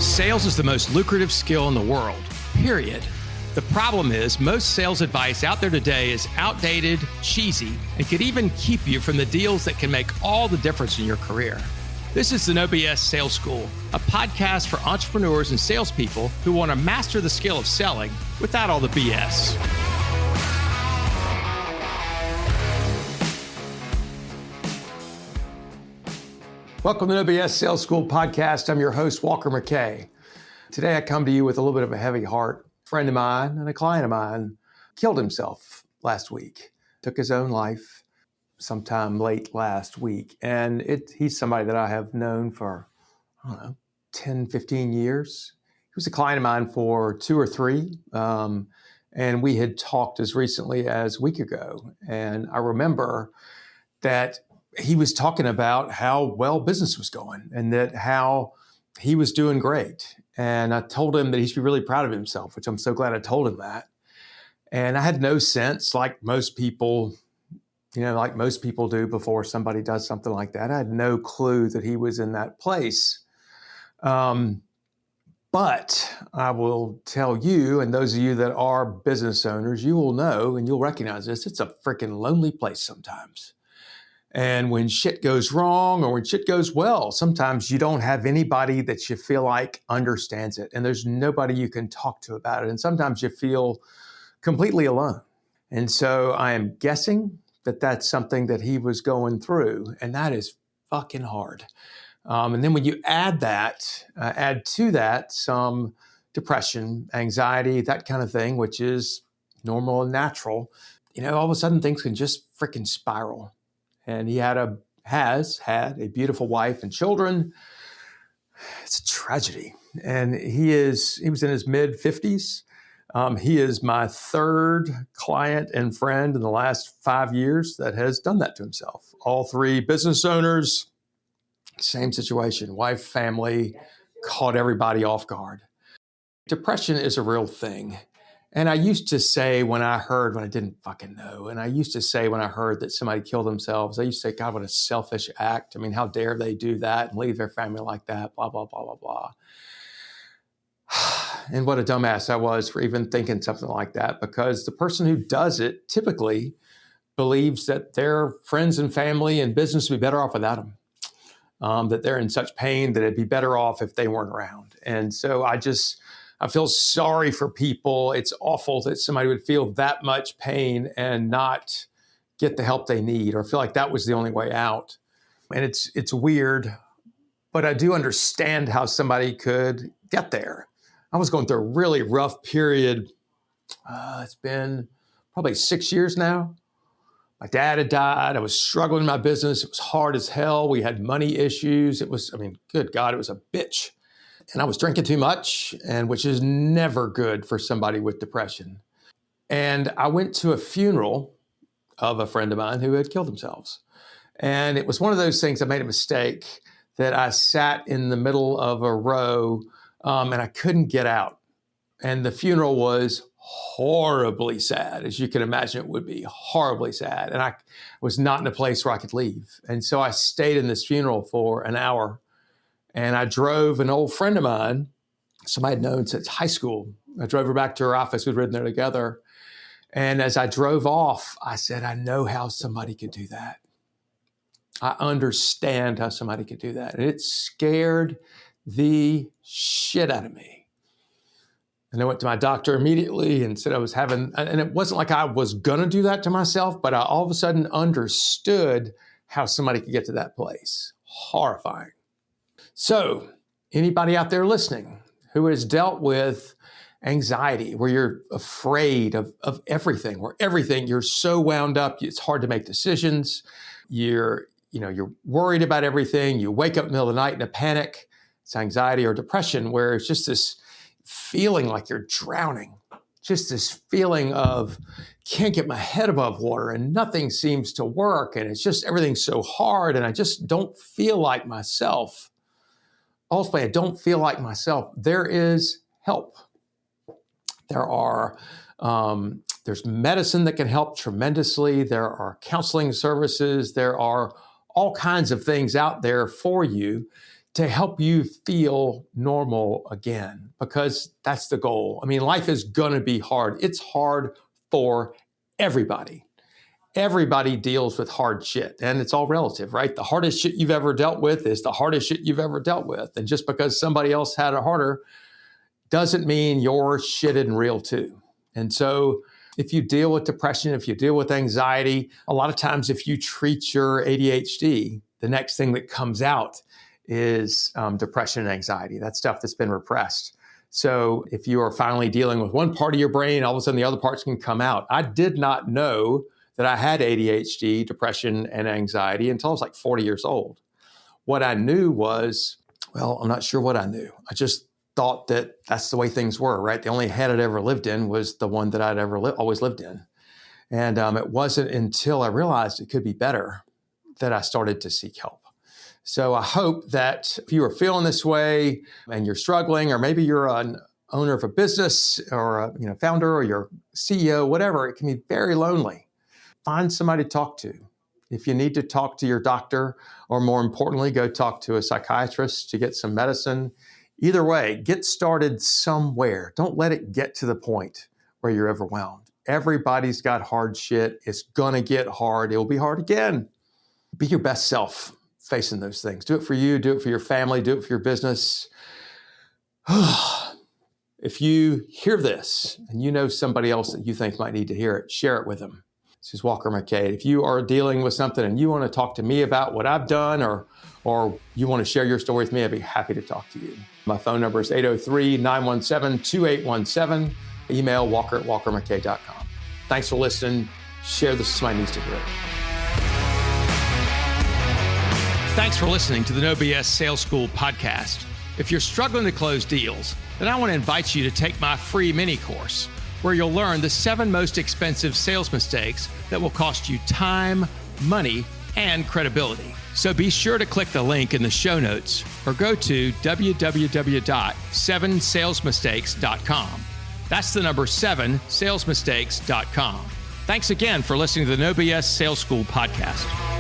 Sales is the most lucrative skill in the world, period. The problem is most sales advice out there today is outdated, cheesy, and could even keep you from the deals that can make all the difference in your career. This is the No BS Sales School, a podcast for entrepreneurs and salespeople who want to master the skill of selling without all the BS. Welcome to the No BS Sales School podcast. I'm your host, Walker McKay. Today I come to you with a little bit of a heavy heart. A friend of mine and a client of mine killed himself last week, took his own life sometime late last week. And he's somebody that I have known for, 10, 15 years. He was a client of mine for 2 or 3. And we had talked as recently as a week ago. And I remember that he was talking about how well business was going and that how he was doing great. And I told him that he should be really proud of himself, which I'm so glad I told him that. And I had no sense, like most people do before somebody does something like that. I had no clue that he was in that place. But I will tell you, and those of you that are business owners, you will know and you'll recognize this, it's a freaking lonely place sometimes. And when shit goes wrong or when shit goes well, sometimes you don't have anybody that you feel like understands it. And there's nobody you can talk to about it. And sometimes you feel completely alone. And so I am guessing that that's something that he was going through. And that is fucking hard. And then when you add to that some depression, anxiety, that kind of thing, which is normal and natural, all of a sudden things can just freaking spiral. And he has had a beautiful wife and children. It's a tragedy. And he was in his mid-50s. He is my 3rd client and friend in the last 5 years that has done that to himself. All 3 business owners, same situation. Wife, family, caught everybody off guard. Depression is a real thing. And I used to say when I didn't fucking know, and I used to say when I heard that somebody killed themselves, I used to say, God, what a selfish act. I mean, how dare they do that and leave their family like that, blah, blah, blah, blah, blah. And what a dumbass I was for even thinking something like that, because the person who does it typically believes that their friends and family and business would be better off without them, that they're in such pain that it'd be better off if they weren't around. And so I feel sorry for people. It's awful that somebody would feel that much pain and not get the help they need or feel like that was the only way out. And it's weird, but I do understand how somebody could get there. I was going through a really rough period. It's been probably 6 years now. My dad had died. I was struggling in my business. It was hard as hell. We had money issues. Good God, it was a bitch. And I was drinking too much, which is never good for somebody with depression. And I went to a funeral of a friend of mine who had killed themselves. And it was one of those things, I made a mistake that I sat in the middle of a row and I couldn't get out. And the funeral was horribly sad, as you can imagine it would be, horribly sad. And I was not in a place where I could leave. And so I stayed in this funeral for an hour. And I drove an old friend of mine, somebody I'd known since high school. I drove her back to her office. We'd ridden there together. And as I drove off, I said, I know how somebody could do that. I understand how somebody could do that. And it scared the shit out of me. And I went to my doctor immediately and said and it wasn't like I was going to do that to myself, but I all of a sudden understood how somebody could get to that place. Horrifying. So anybody out there listening who has dealt with anxiety, where you're afraid of everything, you're so wound up, it's hard to make decisions. You're worried about everything. You wake up in the middle of the night in a panic. It's anxiety or depression, where it's just this feeling like you're drowning. Just this feeling of can't get my head above water and nothing seems to work. And it's just everything's so hard and I just don't feel like myself. Ultimately, I don't feel like myself. There is help. There's medicine that can help tremendously. There are counseling services. There are all kinds of things out there for you to help you feel normal again, because that's the goal. I mean, life is going to be hard. It's hard for everybody. Everybody deals with hard shit, and it's all relative, right? The hardest shit you've ever dealt with is the hardest shit you've ever dealt with. And just because somebody else had it harder doesn't mean your shit isn't real too. And so if you deal with depression, if you deal with anxiety, a lot of times if you treat your ADHD, the next thing that comes out is depression and anxiety. That's stuff that's been repressed. So if you are finally dealing with one part of your brain, all of a sudden the other parts can come out. I did not know that I had ADHD, depression, and anxiety until I was like 40 years old. What I knew was, well, I'm not sure what I knew. I just thought that that's the way things were, right? The only head I'd ever lived in was the one that I'd ever always lived in. And it wasn't until I realized it could be better that I started to seek help. So I hope that if you are feeling this way and you're struggling, or maybe you're an owner of a business or a founder or you're CEO, whatever, it can be very lonely. Find somebody to talk to. If you need to talk to your doctor, or more importantly, go talk to a psychiatrist to get some medicine. Either way, get started somewhere. Don't let it get to the point where you're overwhelmed. Everybody's got hard shit. It's gonna get hard. It'll be hard again. Be your best self facing those things. Do it for you, do it for your family, do it for your business. If you hear this and you know somebody else that you think might need to hear it, share it with them. This is Walker McCade. If you are dealing with something and you want to talk to me about what I've done, or you want to share your story with me, I'd be happy to talk to you. My phone number is 803-917-2817. Email walker@walkermckay.com. Thanks for listening. Share this with somebody who needs to hear it. Thanks for listening to the No BS Sales School podcast. If you're struggling to close deals, then I want to invite you to take my free mini course, where you'll learn the 7 most expensive sales mistakes that will cost you time, money, and credibility. So be sure to click the link in the show notes or go to www.7salesmistakes.com. That's the number 7salesmistakes.com. Thanks again for listening to the No BS Sales School podcast.